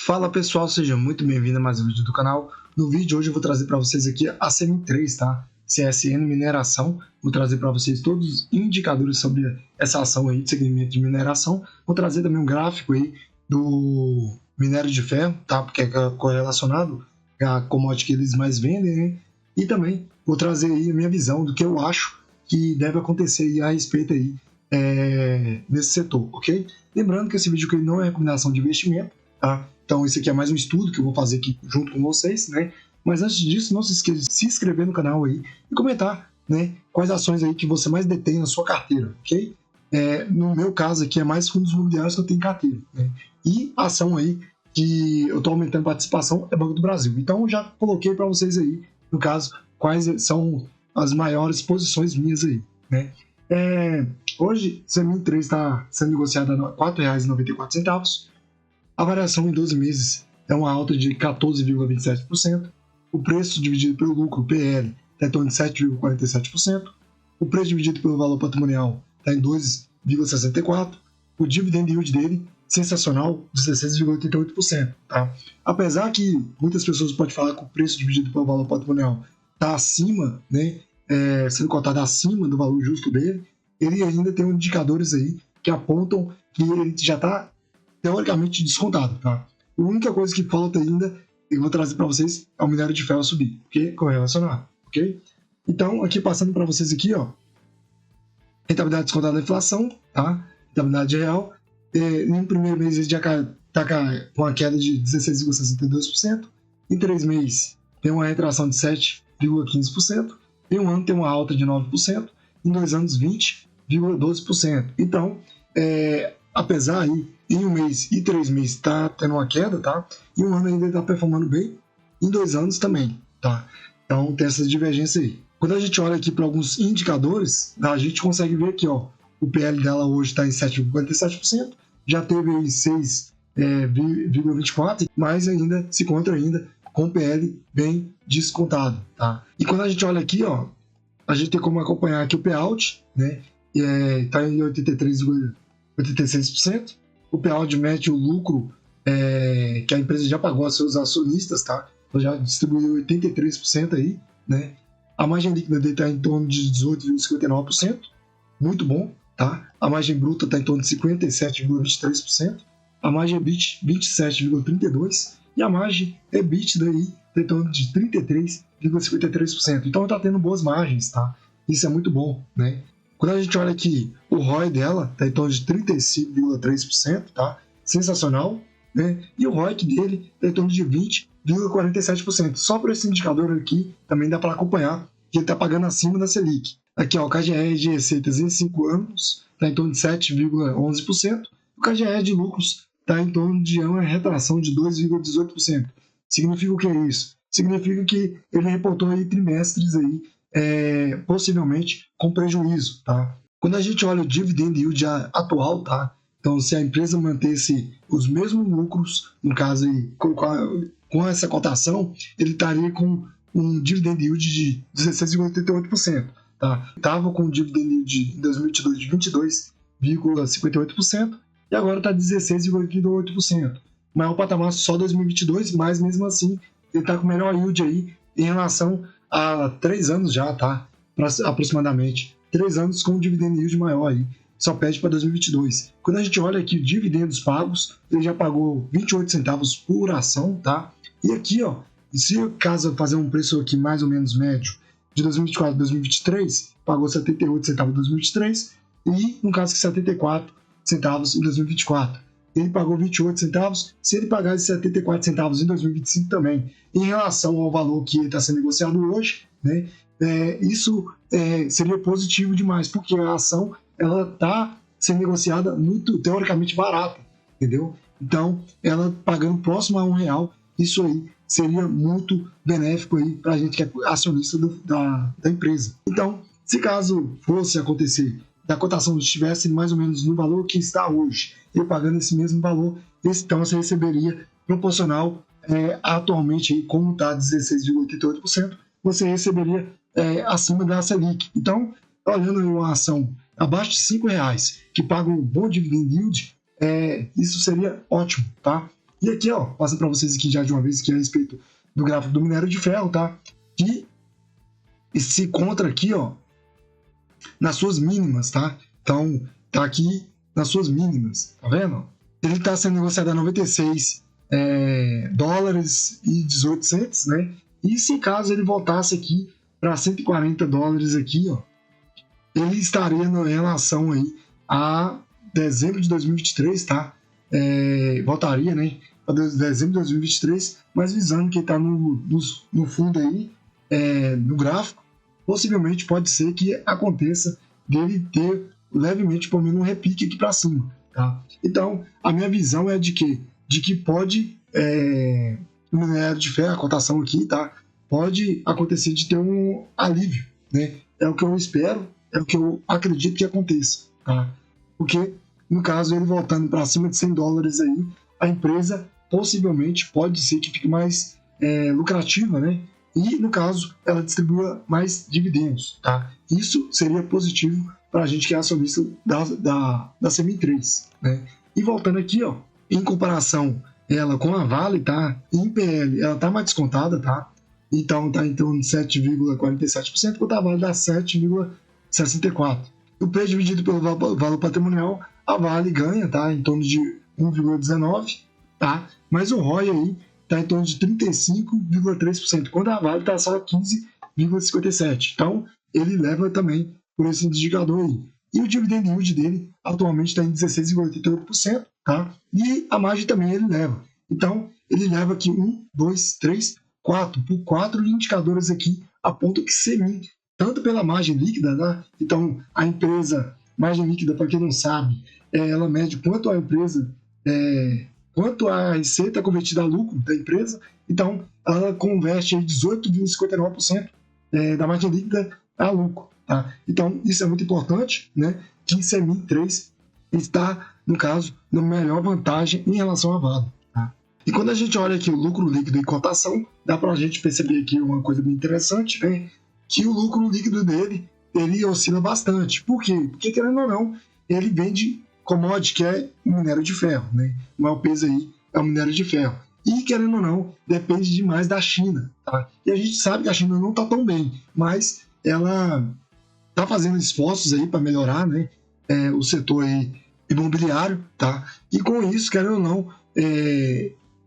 Fala pessoal, seja muito bem-vindo a mais um vídeo do canal. No vídeo de hoje eu vou trazer para vocês aqui a CM3, tá? CSN Mineração. Vou trazer para vocês todos os indicadores sobre essa ação aí de segmento de mineração. Vou trazer também um gráfico aí do minério de ferro, tá? Porque é correlacionado à commodity que eles mais vendem, né? E também vou trazer aí a minha visão do que eu acho que deve acontecer aí a respeito aí nesse setor, ok? Lembrando que esse vídeo aqui não é recomendação de investimento, tá? Então esse aqui é mais um estudo que eu vou fazer aqui junto com vocês, né? Mas antes disso, não se esqueça de se inscrever no canal aí e comentar, né, quais ações aí que você mais detém na sua carteira, ok? No meu caso aqui é mais fundos imobiliários que eu tenho em carteira, né? E a ação aí que eu estou aumentando a participação é Banco do Brasil. Então eu já coloquei para vocês aí, no caso, quais são as maiores posições minhas aí, né? Hoje, CMI3 está sendo negociada a R$ 4,94. A variação em 12 meses é uma alta de 14,27%. O preço dividido pelo lucro, PL, está em torno de 7,47%. O preço dividido pelo valor patrimonial está em 2,64%. O dividend yield dele, sensacional, 16,88%. Tá? Apesar que muitas pessoas podem falar que o preço dividido pelo valor patrimonial está acima, né, sendo cotado acima do valor justo dele, ele ainda tem indicadores aí que apontam que ele já está teoricamente descontado, tá? A única coisa que falta ainda, eu vou trazer para vocês, é o minério de ferro subir, ok? Correlacionado, ok? Então, aqui passando para vocês aqui, ó, rentabilidade descontada da inflação, tá? Rentabilidade real, no primeiro mês ele já está com uma queda de 16,62%, em 3 meses tem uma retração de 7,15%, em um ano tem uma alta de 9%, em 2 anos 20,12%. Então, apesar aí, em um mês e 3 meses está tendo uma queda, tá? E um ano ainda está performando bem, em 2 anos também, tá? Então tem essa divergência aí. Quando a gente olha aqui para alguns indicadores, a gente consegue ver aqui, ó, o PL dela hoje está em 7,47%, já teve aí 6,24%, mas ainda se encontra ainda com o PL bem descontado, tá? E quando a gente olha aqui, ó, a gente tem como acompanhar aqui o payout, né? Está em 83,86%. O payout mete o lucro que a empresa já pagou aos seus acionistas, tá? Então já distribuiu 83% aí, né? A margem líquida dele está em torno de 18,59%, muito bom, tá? A margem bruta está em torno de 57,23%, a margem EBIT 27,32% e a margem EBITDA aí está em torno de 33,53%. Então está tendo boas margens, tá? Isso é muito bom, né? Quando a gente olha aqui, o ROI dela está em torno de 35,3%, tá? Sensacional, né? E o ROIC dele está em torno de 20,47%. Só por esse indicador aqui, também dá para acompanhar que ele está pagando acima da Selic. Aqui, ó, o KGE de receitas em 5 anos está em torno de 7,11%. O KGE de lucros está em torno de uma retração de 2,18%. Significa o que é isso? Significa que ele reportou aí trimestres aí, possivelmente com prejuízo, tá? Quando a gente olha o dividend yield atual, tá? Então, se a empresa mantesse os mesmos lucros, no caso aí, com essa cotação, ele estaria com um dividend yield de 16,88%, tá? Estava com um dividend yield em 2022 de 22,58% e agora está 16,88%. Maior patamar só 2022, mas mesmo assim ele está com melhor yield aí em relação a 3 anos já, tá? Aproximadamente 3 anos com um dividend yield maior aí, só pede para 2022. Quando a gente olha aqui dividendos pagos, ele já pagou 28 centavos por ação, tá? E aqui, ó, se caso fazer um preço aqui mais ou menos médio de 2024 a 2023, pagou 78 centavos em 2023 e no caso que 74 centavos em 2024. Ele pagou 28 centavos, se ele pagar esses 74 centavos em 2025 também, em relação ao valor que está sendo negociado hoje, né, isso seria positivo demais, porque a ação ela está sendo negociada muito, teoricamente, barata, entendeu? Então, ela pagando próximo a R$1, isso aí seria muito benéfico aí para a gente que é acionista da empresa. Então, se caso fosse acontecer da cotação estivesse mais ou menos no valor que está hoje, e pagando esse mesmo valor, então você receberia proporcional atualmente, aí, como está 16,88%, você receberia acima da Selic. Então, olhando uma ação abaixo de R$5, que paga um bom dividend yield, isso seria ótimo, tá? E aqui, ó, passa para vocês aqui já de uma vez que é a respeito do gráfico do minério de ferro, tá? Que se encontra aqui, ó, nas suas mínimas, tá? Então, tá aqui nas suas mínimas, tá vendo? Ele está sendo negociado a 96 dólares e 18 cents, né? E se caso ele voltasse aqui para 140 dólares aqui, ó, ele estaria em relação aí a dezembro de 2023, tá? Voltaria, né? Para dezembro de 2023, mas visando que está no fundo aí, no gráfico, possivelmente pode ser que aconteça dele ter levemente, pelo menos, um repique aqui para cima, tá? Então, a minha visão é de que pode, o minério de ferro, a cotação aqui, tá? Pode acontecer de ter um alívio, né? É o que eu espero, é o que eu acredito que aconteça, tá? Porque, no caso, ele voltando para cima de 100 dólares aí, a empresa possivelmente pode ser que fique mais lucrativa, né? E, no caso, ela distribua mais dividendos, tá? Isso seria positivo para a gente que é acionista da CMI3, né? E voltando aqui, ó, em comparação ela com a Vale, tá? Em PL, ela tá mais descontada, tá? Então tá em torno de 7,47%, enquanto a Vale dá 7,64%. O preço dividido pelo valor patrimonial, a Vale ganha, tá? Em torno de 1,19%, tá? Mas o ROI aí tá em torno de 35,3%, quando a Vale tá só 15,57%. Então, ele leva também por esse indicador aí. E o dividend yield dele atualmente está em 16,88%, tá? E a margem também ele leva. Então, ele leva aqui 1, 2, 3, 4. Por 4 indicadores aqui apontam que CMI, tanto pela margem líquida, tá? Então, a empresa, margem líquida, para quem não sabe, ela mede quanto a empresa, quanto a receita convertida a lucro da empresa. Então, ela converte 18,59% da margem líquida a lucro. Tá? Então, isso é muito importante, né? Que CMI3 está, no caso, na melhor vantagem em relação à Vale. Tá? E quando a gente olha aqui o lucro líquido e cotação, dá para a gente perceber aqui uma coisa bem interessante, né? Que o lucro líquido dele, ele oscila bastante. Por quê? Porque, querendo ou não, ele vende commodity, que é minério de ferro, né? O maior peso aí é o minério de ferro. E, querendo ou não, depende demais da China. Tá? E a gente sabe que a China não está tão bem, mas ela está fazendo esforços aí para melhorar, né, o setor aí imobiliário, tá? E com isso, querendo ou não,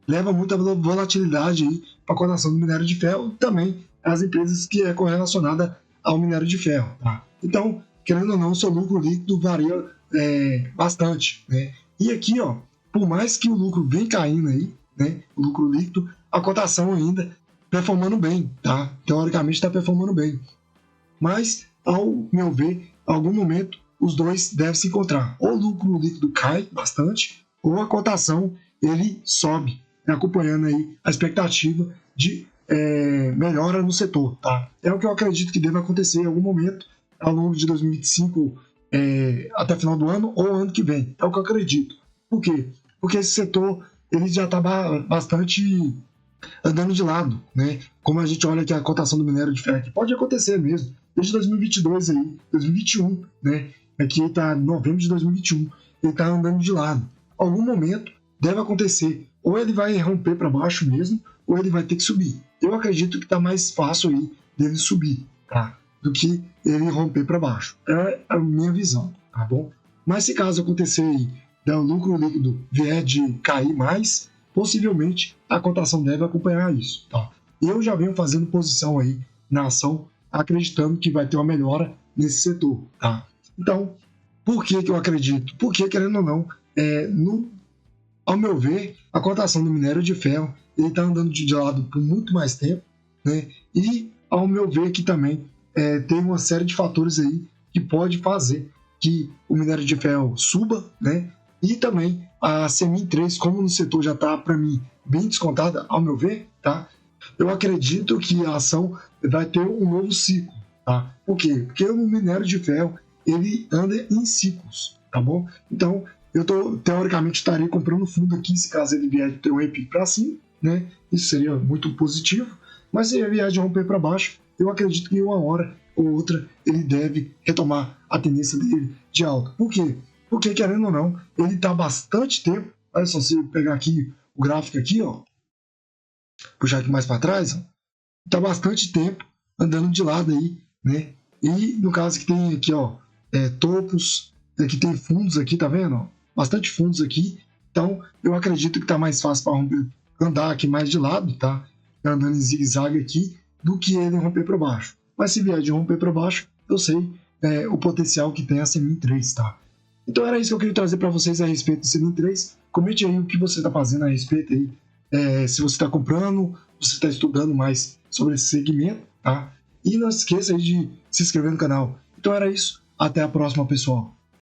leva muita volatilidade aí para a cotação do minério de ferro e também as empresas que é correlacionada ao minério de ferro, tá? Então, querendo ou não, o seu lucro líquido varia bastante, né? E aqui, ó, por mais que o lucro vem caindo aí, né, o lucro líquido, a cotação ainda performando bem, tá? Teoricamente está performando bem. Mas, ao meu ver, em algum momento os dois devem se encontrar. Ou o lucro líquido cai bastante, ou a cotação ele sobe, acompanhando aí a expectativa de melhora no setor. Tá? É o que eu acredito que deve acontecer em algum momento ao longo de 2025, até final do ano ou ano que vem. É o que eu acredito. Por quê? Porque esse setor ele já está bastante andando de lado, né? Como a gente olha aqui a cotação do minério de ferro, que pode acontecer mesmo, desde 2022 aí, 2021, né? Aqui está novembro de 2021, ele está andando de lado. Algum momento deve acontecer, ou ele vai romper para baixo mesmo, ou ele vai ter que subir. Eu acredito que está mais fácil aí dele subir, tá? Do que ele romper para baixo. É a minha visão, tá bom? Mas se caso acontecer aí, o lucro líquido vier de cair mais, possivelmente a cotação deve acompanhar isso. Tá? Eu já venho fazendo posição aí na ação, acreditando que vai ter uma melhora nesse setor. Tá? Então, por que eu acredito? Porque, querendo ou não, ao meu ver, a cotação do minério de ferro está andando de lado por muito mais tempo, né? E, ao meu ver, que também tem uma série de fatores aí que pode fazer que o minério de ferro suba, né? E também a CMI3, como no setor já está, para mim, bem descontada, ao meu ver, tá? Eu acredito que a ação vai ter um novo ciclo, tá? Por quê? Porque o minério de ferro, ele anda em ciclos, tá bom? Então, eu teoricamente estaria comprando fundo aqui, se caso ele vier de ter um repique para cima, né? Isso seria muito positivo, mas se ele vier de romper para baixo, eu acredito que uma hora ou outra ele deve retomar a tendência dele de alta. Por quê? Porque, querendo ou não, ele está há bastante tempo. Olha só, se eu pegar aqui o gráfico aqui, ó, puxar aqui mais para trás, ó, tá bastante tempo andando de lado aí, né? E no caso que tem aqui, ó, topos, aqui tem fundos aqui, tá vendo? Ó? Bastante fundos aqui. Então, eu acredito que tá mais fácil para andar aqui mais de lado, tá? Andando em zigue-zague aqui, do que ele romper para baixo. Mas se vier de romper para baixo, eu sei o potencial que tem a Semin 3, tá? Então era isso que eu queria trazer para vocês a respeito do Semin 3. Comente aí o que você está fazendo a respeito aí. Se você está comprando, você está estudando mais sobre esse segmento, tá? E não se esqueça aí de se inscrever no canal. Então era isso. Até a próxima, pessoal.